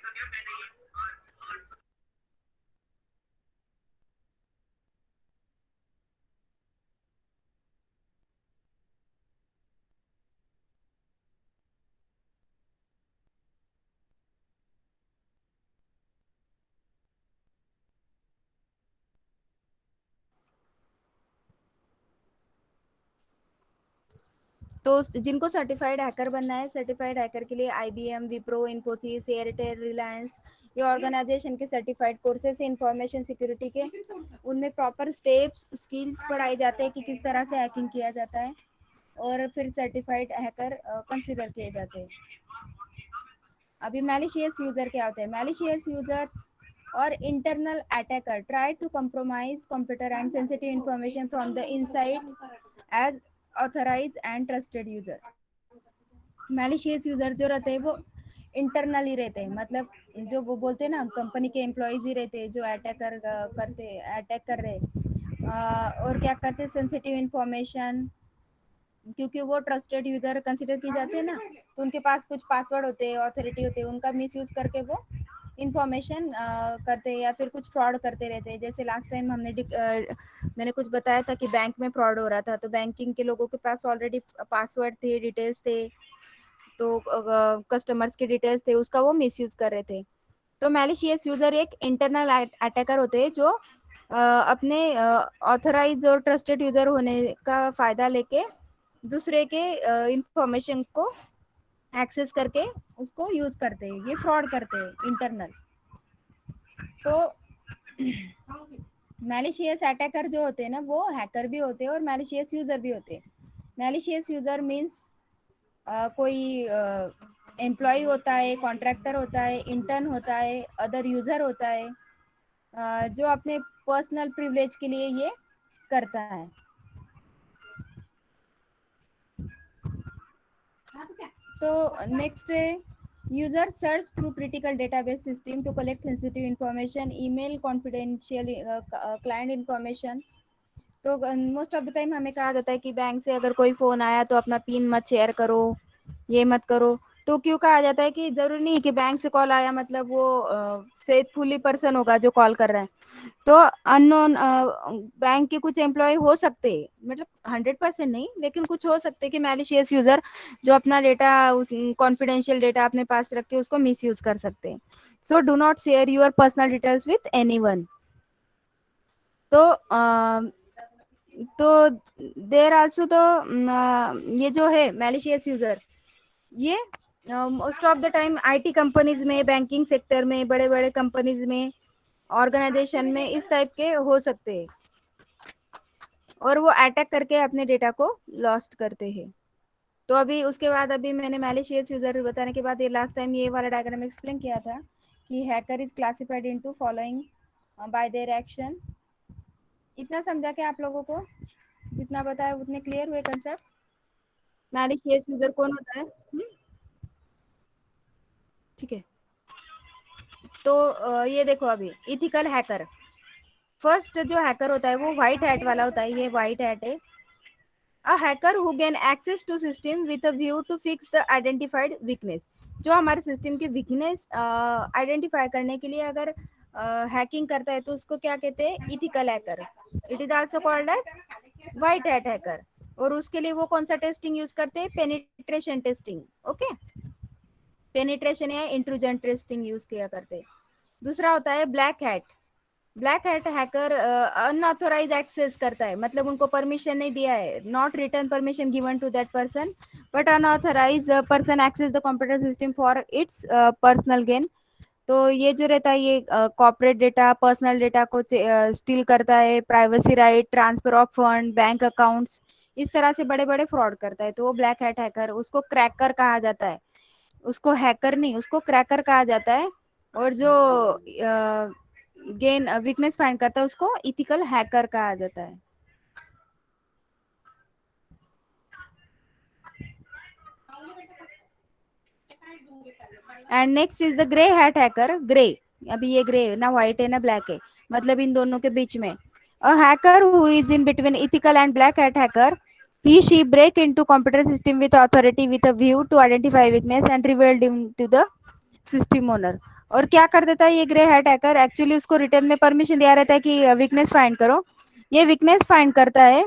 तो जिनको सर्टिफाइड हैकर बनना है, सर्टिफाइड हैकर के लिए आईबीएम, विप्रो, इन्फोसिस, एयरटेल, रिलायंस, ये ऑर्गेनाइजेशन के सर्टिफाइड कोर्सेस इंफॉर्मेशन सिक्योरिटी के, उनमें प्रॉपर स्टेप्स स्किल्स पढ़ाए जाते हैं कि किस तरह से हैकिंग किया जाता है, और फिर सर्टिफाइड हैकर कंसिडर किए जाते हैं. अभी मैलिशियस यूजर क्या होते हैं? मैलिशियस यूजर्स और internal attacker try to compromise computer and sensitive information from the inside as authorize and trusted user. Malicious user जो रहते हैं वो इंटरनली रहते हैं, मतलब जो वो बोलते हैं ना, कंपनी के एम्प्लॉयज ही रहते हैं जो अटैक कर रहे हैं. और क्या करते हैं, सेंसिटिव इंफॉर्मेशन, क्योंकि वो ट्रस्टेड यूजर कंसिडर किए जाते हैं ना, तो उनके पास कुछ पासवर्ड होते हैं, ऑथोरिटी होते हैं, उनका मिस यूज करके वो इंफॉर्मेशन करते हैं या फिर कुछ फ्रॉड करते रहते हैं. जैसे लास्ट टाइम मैंने कुछ बताया था कि बैंक में फ्रॉड हो रहा था, तो बैंकिंग के लोगों के पास ऑलरेडी पासवर्ड थे, डिटेल्स थे, तो कस्टमर्स के डिटेल्स थे, उसका वो मिस यूज कर रहे थे. तो मैलिशियस यूजर एक इंटरनल अटैकर होते हैं जो अपने ऑथराइज और ट्रस्टेड यूजर होने का फायदा लेके दूसरे के इंफॉर्मेशन को एक्सेस करके उसको यूज करते हैं, ये फ्रॉड करते हैं इंटरनल. तो मैलिशियस अटैकर जो होते हैं ना, वो हैकर भी होते हैं और मैलिशियस यूजर भी होते हैं. मैलिशियस यूजर मीन्स कोई एम्प्लॉय होता है, कॉन्ट्रैक्टर होता है, इंटर्न होता है, अदर यूजर होता है, जो अपने पर्सनल प्रिविलेज के लिए ये करता है. तो नेक्स्ट है, user search through critical database system to collect sensitive information, email, confidential client information. तो मोस्ट ऑफ द टाइम हमें कहा जाता है कि बैंक से अगर कोई फ़ोन आया तो अपना पिन मत शेयर करो, ये मत करो. तो क्यों कहा जाता है कि ज़रूरी नहीं कि बैंक से कॉल आया मतलब वो फेथफुली पर्सन होगा जो कॉल कर रहा है. तो अननोन बैंक के कुछ एम्प्लॉय हो सकते हैं, मतलब 100% नहीं, लेकिन कुछ हो सकते हैं कि मैलिशियस यूजर जो अपना डेटा, कॉन्फिडेंशियल डेटा अपने पास रख के उसको मिस यूज कर सकते हैं. So do not share your personal details with anyone. तो तो देर आल्सो, तो ये जो है मैलिशियस यूजर, ये most of the time IT companies में, बैंकिंग सेक्टर में, बड़े बड़े कंपनीज में ऑर्गेनाइजेशन में इस टाइप के हो सकते हैं, और वो अटैक करके अपने डेटा को लॉस्ट करते हैं। तो अभी उसके बाद अभी मैंने मैलिशियस यूजर बताने के बाद ये लास्ट टाइम ये वाला डायग्राम एक्सप्लेन किया था कि hacker is classified into following bye their action. इतना समझा के आप लोगों को जितना बताया उतने क्लियर हुए कंसेप्ट? मैलिशियस यूजर कौन होता है? ठीक है। तो ये देखो अभी इथिकल हैकर, फर्स्ट जो हैकर होता है वो व्हाइट हैट वाला होता है, ये व्हाइट हैट है। A hacker who gain access to system with a view to fix the identified weakness. जो हमारे सिस्टम की वीकनेस आइडेंटिफाई करने के लिए अगर हैकिंग करता है तो उसको क्या कहते हैं? Ethical hacker. It is also called as white hat hacker. और उसके लिए वो कौन सा टेस्टिंग यूज करते हैं? Penetration testing. ओके, पेनिट्रेशन या इंट्रूजन टेस्टिंग यूज किया करते हैं। दूसरा होता है black hat. Black hat hacker unauthorize access करता है, मतलब उनको परमिशन नहीं दिया है, not written permission given to that person, but unauthorize person access the computer system for its personal gain. तो ये जो रहता है ये कॉर्पोरेट डेटा, पर्सनल डेटा को स्टील करता है, privacy right, transfer of fund, bank accounts, इस तरह से बड़े बड़े फ्रॉड करता है। तो वो ब्लैक हैट हैकर, उसको क्रैकर कहा जाता है, उसको हैकर नहीं, उसको क्रैकर कहा जाता है। और जो गेन वीकनेस फाइंड करता है उसको इथिकल हैकर कहा जाता है। And next is the grey hat hacker. Grey, अभी ये ग्रे ना व्हाइट है ना ब्लैक है, मतलब इन दोनों के बीच में। अ hacker who is in between ethical and black hat hacker, he she break into computer system with authority with a view to identify weakness and reveal them to the system owner. और क्या कर देता है ये grey hat hacker? Actually उसको return में permission दिया रहता है कि वीकनेस फाइंड करो, ये वीकनेस फाइंड करता है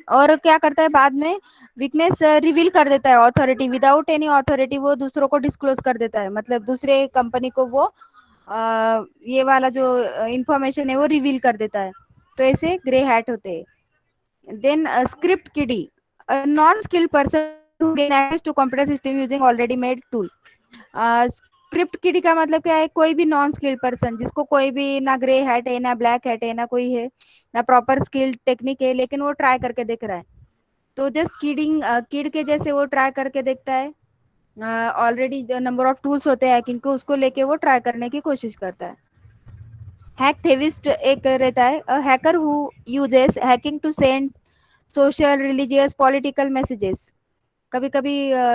और क्या करता है बाद में? वीकनेस रिवील कर देता है अथॉरिटी, विदाउट एनी अथॉरिटी वो दूसरों को डिस्क्लोज कर देता है, मतलब दूसरे कंपनी को वो ये वाला जो इंफॉर्मेशन है वो रिवील कर देता है। तो ऐसे ग्रे हैट होते हैं। देन स्क्रिप्ट किडी, a non-skilled person who gain access to computer system using already made tool। Script किडी का मतलब क्या है? कोई भी नॉन स्किल्ड पर्सन जिसको कोई भी ना ग्रे हैट है ना ब्लैक हैट है ना कोई है ना प्रॉपर स्किल्ड टेक्निक है, लेकिन वो ट्राई करके देख रहा है। तो जस्ट किडिंग किड के जैसे वो ट्राई करके देखता है। ऑलरेडी जो नंबर ऑफ टूल्स होते हैं हैकिंग को, उसको लेके वो ट्राई करने की कोशिश करता है। हैक थेविस्ट एक रहता है, a hacker who uses hacking to send social, religious, political messages. कभी कभी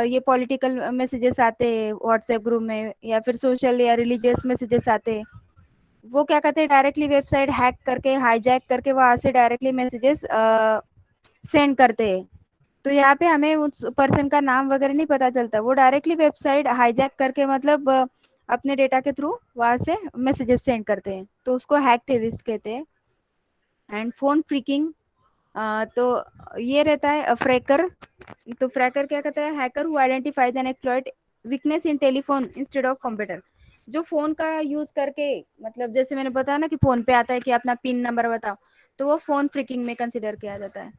ये पॉलिटिकल मैसेजेस आते हैं व्हाट्सएप ग्रुप में, या फिर सोशल या रिलीजियस मैसेजेस आते हैं। वो क्या करते हैं? डायरेक्टली वेबसाइट हैक करके, हाईजैक करके वहां से डायरेक्टली मैसेजेस सेंड करते हैं। तो यहाँ पे हमें उस पर्सन का नाम वगैरह नहीं पता चलता, वो डायरेक्टली वेबसाइट हाईजैक करके मतलब अपने डेटा के थ्रू वहां से मैसेजेस सेंड करते हैं, तो उसको हैक थेविस्ट कहते हैं। एंड फोन फ्रीकिंग, तो ये रहता है फ्रैकर। तो फ्रैकर क्या कहता है? Hacker who identifies and exploit weakness in telephone instead of computer. जो फोन का यूज करके, मतलब जैसे मैंने बताया ना कि फोन पे आता है कि अपना पिन नंबर बताओ, तो वो फोन फ्रिकिंग में कंसिडर किया जाता है।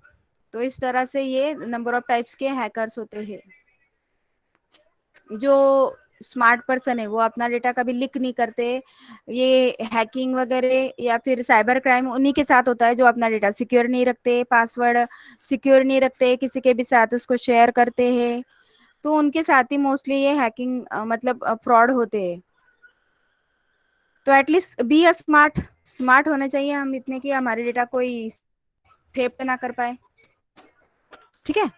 तो इस तरह से ये नंबर ऑफ टाइप्स के हैकर्स होते हैं। जो स्मार्ट पर्सन है वो अपना डेटा कभी लीक नहीं करते। ये हैकिंग वगैरह या फिर साइबर क्राइम उन्हीं के साथ होता है जो अपना डेटा सिक्योर नहीं रखते, पासवर्ड सिक्योर नहीं रखते, किसी के भी साथ उसको शेयर करते हैं, तो उनके साथ ही मोस्टली ये हैकिंग मतलब फ्रॉड होते हैं। तो at least be a smart, smart होने चाहिए हम इतने कि हमारे डेटा कोई थेफ्ट ना कर पाए। ठीक है,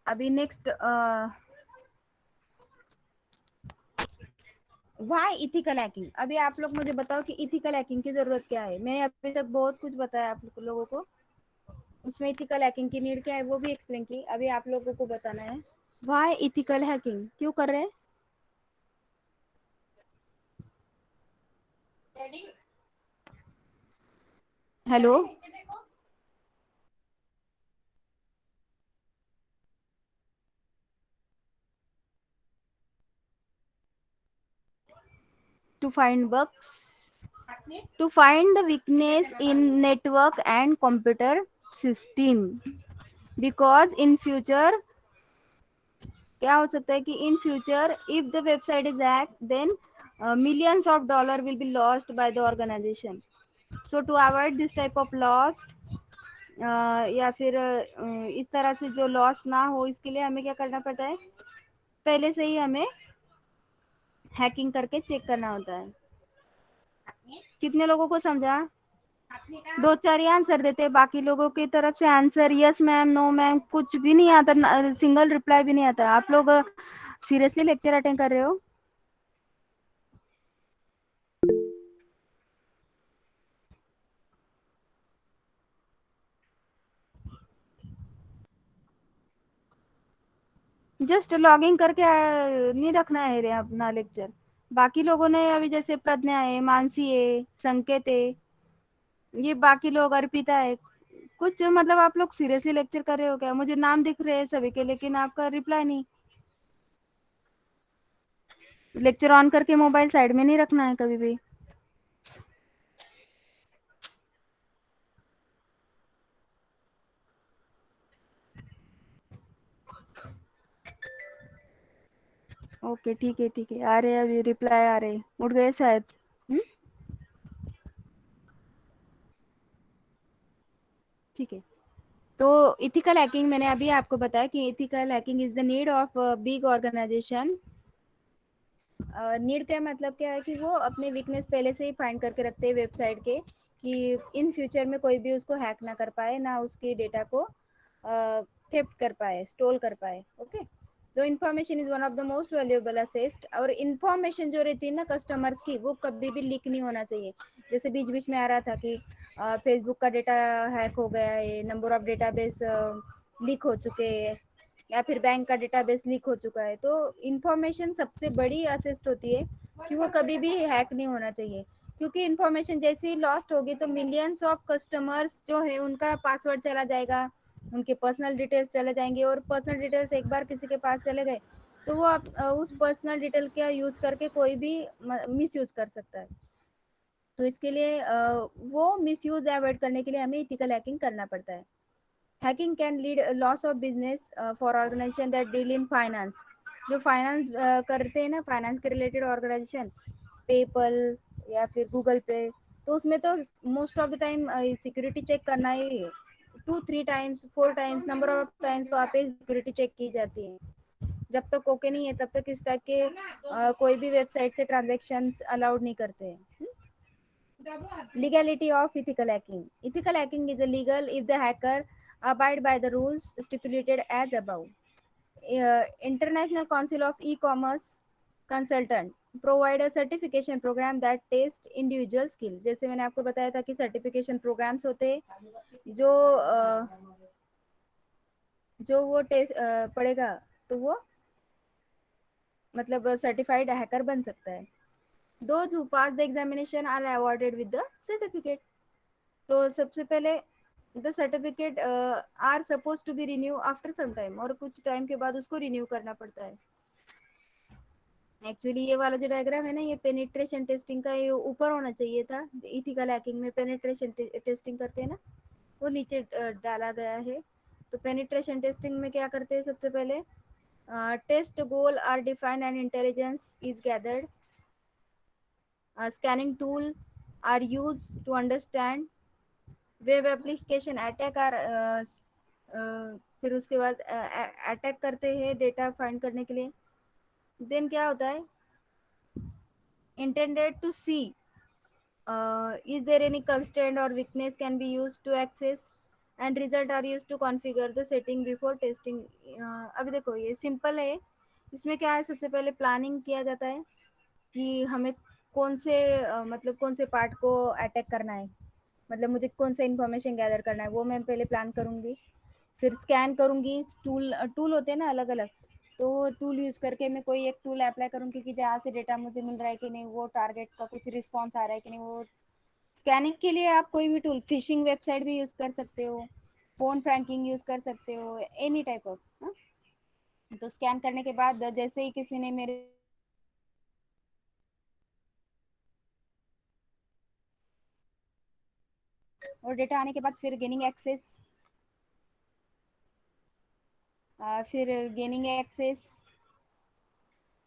अभी नेक्स्ट वाई इथिकल हैकिंग। अभी आप लोग मुझे बताओ कि इथिकल हैकिंग की जरूरत क्या है? मैंने अभी तक बहुत कुछ बताया आप लोगों को, उसमें इथिकल हैकिंग की नीड क्या है वो भी एक्सप्लेन की। अभी आप लोगों को बताना है वाई इथिकल हैकिंग क्यों कर रहे हैं। Hello, to find bugs, to find the weakness in network and computer system, because in future क्या हो सकता है कि in future if the website is hack then millions of dollar will be lost by the organization. So to avoid this type of loss, या फिर इस तरह से जो लॉस ना हो, इसके लिए हमें क्या करना पड़ता है, पहले से ही हमें हैकिंग करके चेक करना होता है। कितने लोगों को समझा? दो चार ही आंसर देते हैं, बाकी लोगों की तरफ से answer yes ma'am, no ma'am, कुछ भी नहीं आता, सिंगल रिप्लाई भी नहीं आता। आप लोग सीरियसली लेक्चर अटेंड कर रहे हो? जस्ट लॉगिंग करके नहीं रखना है रे अपना लेक्चर। बाकी लोगों ने अभी जैसे प्रज्ञा है, मानसी है, संकेत है, ये बाकी लोग, अर्पिता है, कुछ मतलब आप लोग सीरियसली लेक्चर कर रहे हो क्या? मुझे नाम दिख रहे हैं सभी के, लेकिन आपका रिप्लाई नहीं। लेक्चर ऑन करके मोबाइल साइड में नहीं रखना है कभी भी। ओके ठीक है ठीक है, आ रहे अभी रिप्लाई आ रहे, उठ गए शायद। हम्म, ठीक है। तो इथिकल हैकिंग मैंने अभी आपको बताया कि ethical hacking is the need of big organization. Need का मतलब क्या है कि वो अपने वीकनेस पहले से ही फाइंड करके रखते हैं वेबसाइट के, कि इन फ्यूचर में कोई भी उसको हैक ना कर पाए, ना उसके डेटा को थेफ्ट कर पाए, स्टोल कर पाए। ओके, तो information is one of the most valuable asset. और इन्फॉर्मेशन जो रहती है ना कस्टमर्स की, वो कभी भी लीक नहीं होना चाहिए। जैसे बीच बीच में आ रहा था कि फेसबुक का डेटा हैक हो गया है, नंबर ऑफ डेटाबेस लीक हो चुके हैं, या फिर बैंक का डेटाबेस लीक हो चुका है। तो इंफॉर्मेशन सबसे बड़ी असेस्ट होती है कि वो कभी भी हैक नहीं होना चाहिए, क्योंकि इंफॉर्मेशन जैसे ही लॉस्ट होगी तो मिलियंस ऑफ कस्टमर्स जो है उनका पासवर्ड चला जाएगा, उनके पर्सनल डिटेल्स चले जाएंगे, और पर्सनल डिटेल्स एक बार किसी के पास चले गए तो वो उस पर्सनल डिटेल का यूज करके कोई भी मिस यूज कर सकता है। तो इसके लिए वो मिस यूज अवॉइड करने के लिए हमें इथिकल हैकिंग करना पड़ता है। Hacking can lead a loss of business for organization that deal in finance। जो फाइनेंस करते हैं ना, फाइनेंस के रिलेटेड ऑर्गेनाइजेशन, पेपल या फिर गूगल पे, तो उसमें तो most of the time security check करना ही है। 2 3 times 4 times number of times वहाँ पे सिक्योरिटी चेक की जाती है। जब तक ओके नहीं है तब तक इस टाइप के कोई भी वेबसाइट से ट्रांजेक्शन अलाउड नहीं करते हैं। Legality of ethical hacking. Ethical hacking is illegal if the hacker abide by the rules stipulated as above. International Council of E-commerce Consultant provide a certification program that test individual skill। जैसे मैंने आपको बताया था कि certification programmes होते हैं जो जो वो टेस्ट पढ़ेगा तो वो मतलब सर्टिफाइड हैकर बन सकता है। Those who pass the examination are awarded with the certificate। तो सबसे पहले the certificate are suppose to be renew after some time, और कुछ टाइम के बाद उसको रिन्यू करना पड़ता है। एक्चुअली ये वाला जो डायग्राम है ना, ये पेनिट्रेशन टेस्टिंग का, ये ऊपर होना चाहिए था। इथिकल हैकिंग में पेनिट्रेशन टेस्टिंग करते हैं ना, वो नीचे डाला गया है। तो पेनिट्रेशन टेस्टिंग में क्या करते हैं, सबसे पहले test goal are defined and intelligence is gathered. Scanning tool are use to understand web application attack are. फिर उसके बाद अटैक करते हैं डेटा फाइंड करने के लिए। देन क्या होता है, intended to see is there any constraint or weakness can be used to access, and result are used to configure the setting before testing। अभी देखो ये सिंपल है। इसमें क्या है, सबसे पहले प्लानिंग किया जाता है कि हमें कौन से मतलब कौन से पार्ट को अटैक करना है, मतलब मुझे कौन सा इन्फॉर्मेशन गैदर करना है, वो मैं पहले प्लान करूँगी। फिर स्कैन करूँगी, टूल टूल होते हैं ना अलग अलग, तो वो टूल यूज़ करके मैं कोई एक टूल अप्लाई करूँगी कि जहाँ से डेटा मुझे मिल रहा है कि नहीं, वो टारगेट का कुछ रिस्पॉन्स आ रहा है कि नहीं। वो स्कैनिंग के लिए आप कोई भी टूल, फिशिंग वेबसाइट भी यूज़ कर सकते हो, फोन फ्रैंकिंग यूज़ कर सकते हो, एनी टाइप ऑफ। तो स्कैन करने के बाद जैसे ही किसी ने मेरे और डेटा आने के बाद फिर गेनिंग एक्सेस, फिर gaining access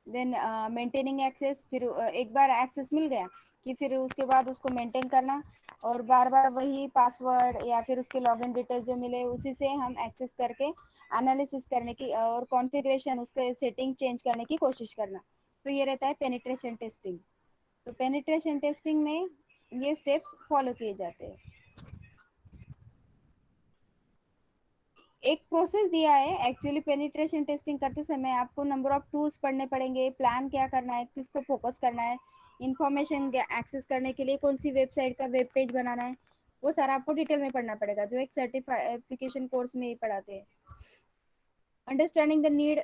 then maintaining access, फिर एक बार एक्सेस मिल गया कि फिर उसके बाद उसको मेंटेन करना, और बार बार वही पासवर्ड या फिर उसके लॉगिन डिटेल्स जो मिले उसी से हम एक्सेस करके एनालिसिस करने की और कॉन्फ़िगरेशन उसके सेटिंग चेंज करने की कोशिश करना। तो ये रहता है पेनिट्रेशन टेस्टिंग। तो पेनिट्रेशन टेस्टिंग में ये स्टेप्स फॉलो किए जाते हैं। एक प्रोसेस दिया है एक्चुअली। पेनिट्रेशन टेस्टिंग करते समय आपको नंबर ऑफ टूल्स पढ़ने पड़ेंगे, प्लान क्या करना है, किसको फोकस करना है, इंफॉर्मेशन एक्सेस करने के लिए कौन सी वेबसाइट का वेब पेज बनाना है, वो सारा आपको डिटेल में पढ़ना पड़ेगा, जो एक सर्टिफिकेशन कोर्स में ही पढ़ाते हैं। Understanding the need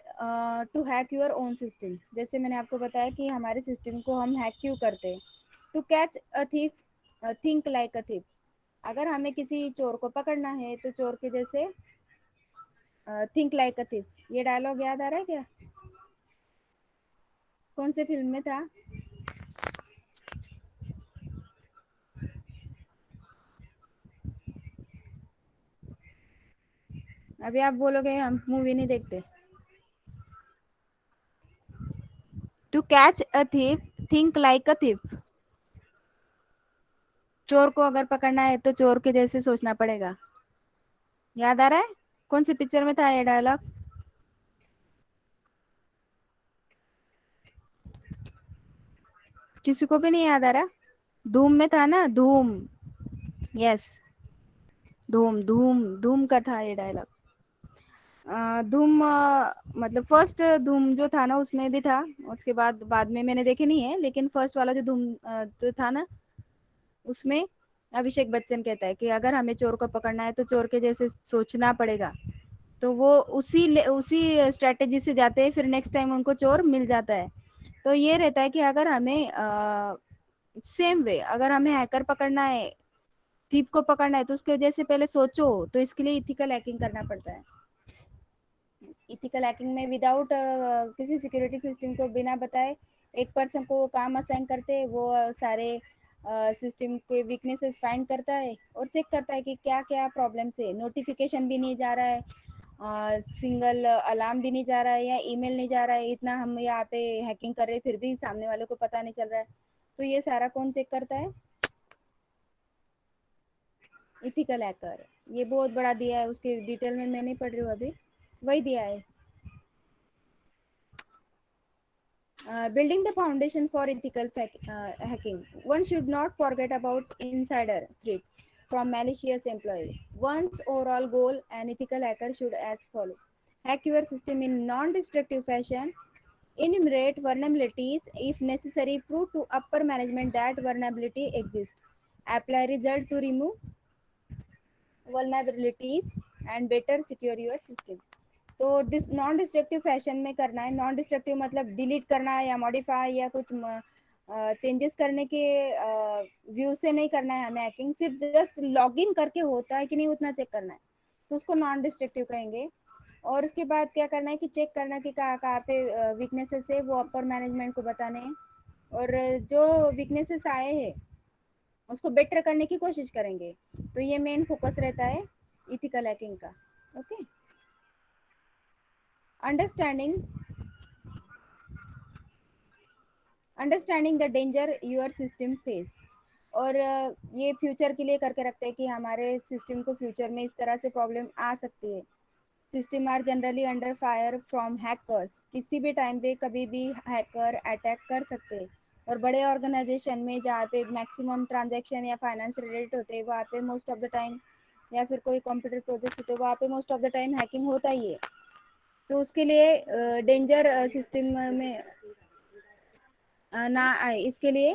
to hack your own system, जैसे मैंने आपको बताया कि हमारे सिस्टम को हम हैक क्यों करते हैं। To catch a thief think like a thief, अगर हमें किसी चोर को पकड़ना है तो चोर के जैसे थिंक लाइक अ थिफ, ये डायलॉग याद आ रहा है क्या? कौन से फिल्म में था? अभी आप बोलोगे हम मूवी नहीं देखते। To catch a thief think like a thief, चोर को अगर पकड़ना है तो चोर के जैसे सोचना पड़ेगा। याद आ रहा है? कौन सी पिक्चर में था ये डायलॉग? किसी को भी नहीं याद आ रहा? धूम में था ना, धूम। यस, धूम धूम धूम का था ये डायलॉग। धूम मतलब फर्स्ट धूम जो था ना उसमें भी था, उसके बाद में मैंने देखे नहीं है, लेकिन फर्स्ट वाला जो धूम जो था ना उसमें अभिषेक बच्चन कहता है कि अगर हमें चोर को पकड़ना है तो चोर के जैसे सोचना पड़ेगा। तो वो उसी स्ट्रेटेजी से जाते हैं, फिर नेक्स्ट टाइम उनको चोर मिल जाता है। तो ये रहता है कि अगर हमें सेम वे अगर हमें हैकर पकड़ना है, थीप को पकड़ना है, तो उसकी वजह से पहले सोचो, तो इसके लिए इथिकल हैकिंग करना पड़ता है। इथिकल हैकिंग में विदाउट किसी सिक्योरिटी सिस्टम को बिना बताए एक पर्सन को वो काम असाइन करते हैं, वो सारे सिस्टम के वीकनेसेस फाइंड करता है और चेक करता है कि क्या क्या प्रॉब्लम है। नोटिफिकेशन भी नहीं जा रहा है, सिंगल अलार्म भी नहीं जा रहा है, या ईमेल नहीं जा रहा है, इतना हम यहाँ पे हैकिंग कर रहे हैं फिर भी सामने वाले को पता नहीं चल रहा है। तो ये सारा कौन चेक करता है? Ethical hacker. ये बहुत बड़ा दिया है, उसके डिटेल में मैं नहीं पढ़ रही हूँ अभी, वही दिया है। Building the foundation for ethical hacking. One should not forget about insider threat from malicious employee. One's overall goal, an ethical hacker should as follow: hack your system in non-destructive fashion, enumerate vulnerabilities if necessary, prove to upper management that vulnerability exists, apply result to remove vulnerabilities, and better secure your system. तो non destructive fashion में करना है। Non destructive मतलब delete करना है या modify या कुछ चेंजेस करने के व्यू से नहीं करना है हमें हैकिंग, सिर्फ जस्ट लॉग इन करके होता है कि नहीं उतना चेक करना है, तो उसको नॉन डिस्ट्रक्टिव कहेंगे। और उसके बाद क्या करना है कि चेक करना कि कहाँ कहाँ पे वीकनेसेस है, वो अपर मैनेजमेंट को बताने हैं, और जो वीकनेसेस आए हैं उसको बेटर करने की कोशिश करेंगे। तो ये मेन फोकस रहता है इथिकल हैकिंग का। Okay. Understanding understanding the danger your system face, और ये फ्यूचर के लिए करके रखते हैं कि हमारे सिस्टम को फ्यूचर में इस तरह से प्रॉब्लम आ सकती है। System are generally under fire from hackers, किसी भी टाइम पे कभी भी हैकर अटैक कर सकते हैं। और बड़े ऑर्गेनाइजेशन में जहाँ पे मैक्सिमम ट्रांजैक्शन या फाइनेंस रिलेटेड होते हैं वहाँ पे मोस्ट ऑफ द टाइम, या फिर कोई कंप्यूटर प्रोजेक्ट होते हैं वहाँ पे most of the time hacking होता ही है। तो उसके लिए डेंजर सिस्टम में ना आए इसके लिए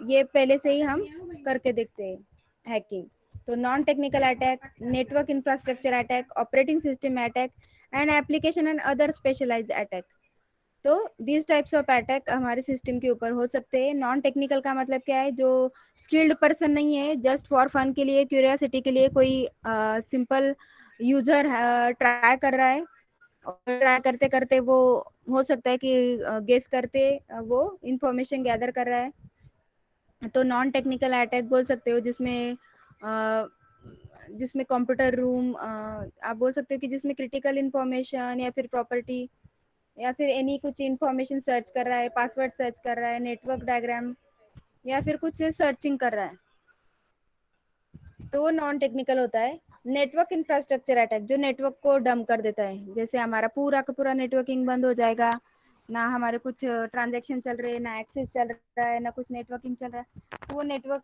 ये पहले से ही हम करके देखते हैं हैकिंग। तो non technical attack, network infrastructure attack, operating system attack, and application and other specialized attack. तो दिस टाइप्स ऑफ अटैक हमारे सिस्टम के ऊपर हो सकते हैं। नॉन टेक्निकल का मतलब क्या है? जो स्किल्ड पर्सन नहीं है, जस्ट फॉर फन के लिए, क्यूरियोसिटी के लिए कोई सिंपल यूजर ट्राई कर रहा है, और ट्राई करते करते वो हो सकता है कि गेस करते वो इंफॉर्मेशन गैदर कर रहा है। तो नॉन टेक्निकल अटैक बोल सकते हो, जिसमें जिसमें कंप्यूटर रूम आप बोल सकते हो कि जिसमें क्रिटिकल इंफॉर्मेशन या फिर प्रॉपर्टी या फिर एनी कुछ इंफॉर्मेशन सर्च कर रहा है, पासवर्ड सर्च कर रहा है, नेटवर्क डायग्राम या फिर कुछ सर्चिंग कर रहा है, तो वो नॉन टेक्निकल होता है। नेटवर्क इंफ्रास्ट्रक्चर अटैक, जो नेटवर्क को डम कर देता है, जैसे हमारा पूरा का पूरा नेटवर्किंग बंद हो जाएगा, ना हमारे कुछ ट्रांजैक्शन चल रहे हैं, ना एक्सेस चल रहा है, ना कुछ नेटवर्किंग चल रहा है, तो वो नेटवर्क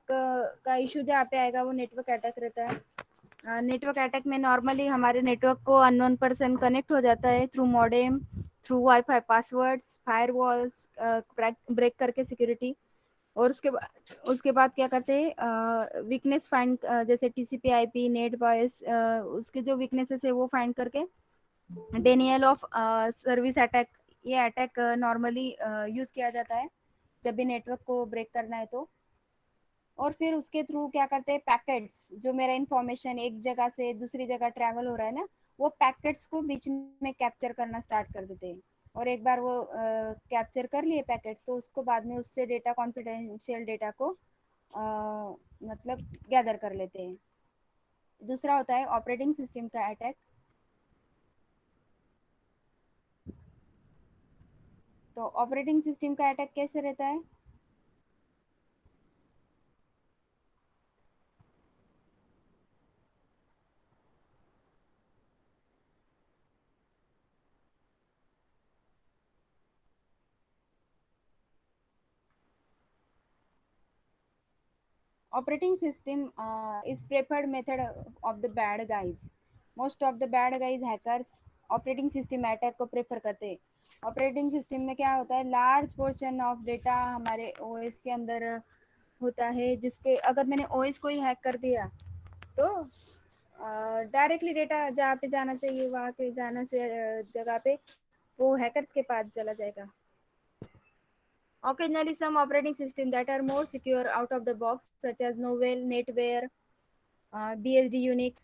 का इशू जहाँ पे आएगा वो नेटवर्क अटैक रहता है। नेटवर्क अटैक में नॉर्मली हमारे नेटवर्क को अननोन पर्सन कनेक्ट हो जाता है through modem, through wifi passwords, firewalls break करके सिक्योरिटी। और उसके बाद क्या करते हैं, वीकनेस फाइंड, जैसे टीसीपी आईपी नेट वॉइस, उसके जो वीकनेसेस है वो फाइंड करके डेनियल ऑफ सर्विस अटैक, ये अटैक नॉर्मली यूज किया जाता है जब भी नेटवर्क को ब्रेक करना है तो। और फिर उसके थ्रू क्या करते हैं, पैकेट्स, जो मेरा इंफॉर्मेशन एक जगह से दूसरी जगह ट्रैवल हो रहा है ना, वो पैकेट्स को बीच में कैप्चर करना स्टार्ट कर देते हैं। और एक बार वो कैप्चर कर लिए पैकेट्स, तो उसको बाद में उससे डेटा, कॉन्फिडेंशियल डेटा को मतलब गैदर कर लेते हैं। दूसरा होता है ऑपरेटिंग सिस्टम का अटैक। तो ऑपरेटिंग सिस्टम का अटैक कैसे रहता है? Operating system is preferred method of the bad guys. Most of the bad guys hackers operating system attack को प्रेफर करते हैं। ऑपरेटिंग सिस्टम में क्या होता है, लार्ज पोर्शन ऑफ डेटा हमारे ओएस के अंदर होता है, जिसके अगर मैंने ओएस को ही हैक कर दिया तो डायरेक्टली डेटा जहाँ पे जाना चाहिए वहाँ पे जाना से जगह पे वो हैकर्स के पास चला जाएगा। Occasionally, some operating systems that are more secure out of the box, such as Novell, NetWare, BSD Unix।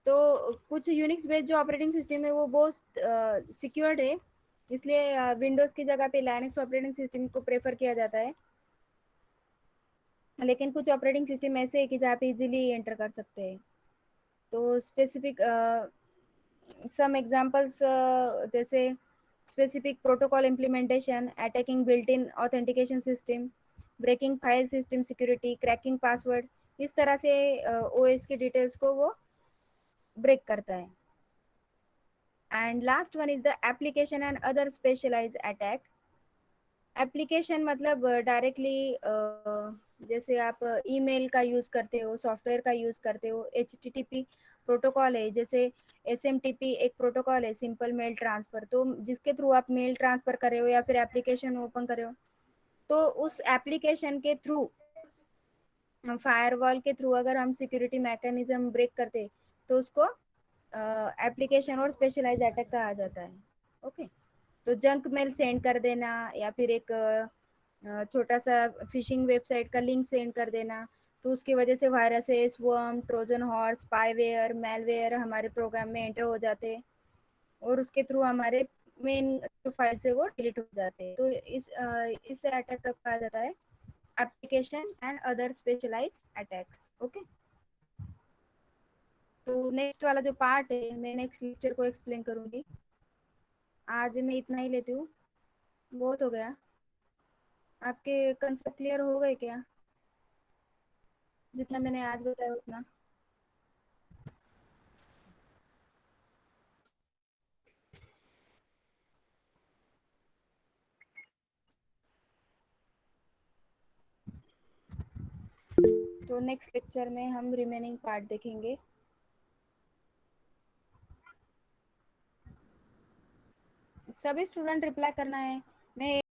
तो कुछ यूनिक्स बेस्ड जो ऑपरेटिंग सिस्टम है वो बहुत सिक्योर्ड है, इसलिए विंडोज़ की जगह पे लाइनक्स ऑपरेटिंग सिस्टम को प्रेफर किया जाता है। लेकिन कुछ ऑपरेटिंग सिस्टम ऐसे है कि जहाँ पे इजीली एंटर कर सकते हैं। तो स्पेसिफिक सम एग्जांपल्स, जैसे specific protocol implementation, attacking built in authentication system, breaking file system security, cracking password, इस तरह से ओएस की डिटेल्स को वो ब्रेक करता है। And last one is the application and other specialized attack. Application मतलब डायरेक्टली, जैसे आप ईमेल का यूज़ करते हो, सॉफ्टवेयर का यूज़ करते हो, एचटीटीपी प्रोटोकॉल है, जैसे एसएमटीपी एक प्रोटोकॉल है, सिंपल मेल ट्रांसफ़र, तो जिसके थ्रू आप मेल ट्रांसफ़र कर रहे हो या फिर एप्लीकेशन ओपन कर रहे हो, तो उस एप्लीकेशन के थ्रू, फायरवॉल के थ्रू अगर हम सिक्योरिटी मैकेनिज्म ब्रेक करते तो उसको एप्लीकेशन और स्पेशलाइज अटैक कहा जाता है। ओके, तो जंक मेल सेंड कर देना या फिर एक छोटा सा फिशिंग वेबसाइट का लिंक सेंड कर देना, तो उसकी वजह से viruses, worm, Trojan horse, spyware, malware हमारे प्रोग्राम में एंटर हो जाते हैं और उसके थ्रू हमारे मेन जो फाइल्स है वो डिलीट हो जाते हैं। तो इस अटैक का कहा जाता है application and other specialized attacks. Okay, तो नेक्स्ट वाला जो पार्ट है मैं नेक्स्ट लेक्चर को एक्सप्लेन करूंगी। आज मैं इतना ही लेती हूँ, बहुत हो गया। आपके कंसेप्ट क्लियर हो गए क्या? जितना मैंने आज बताया उतना। तो नेक्स्ट लेक्चर में हम रिमेनिंग पार्ट देखेंगे। सभी स्टूडेंट रिप्लाई करना है। मैं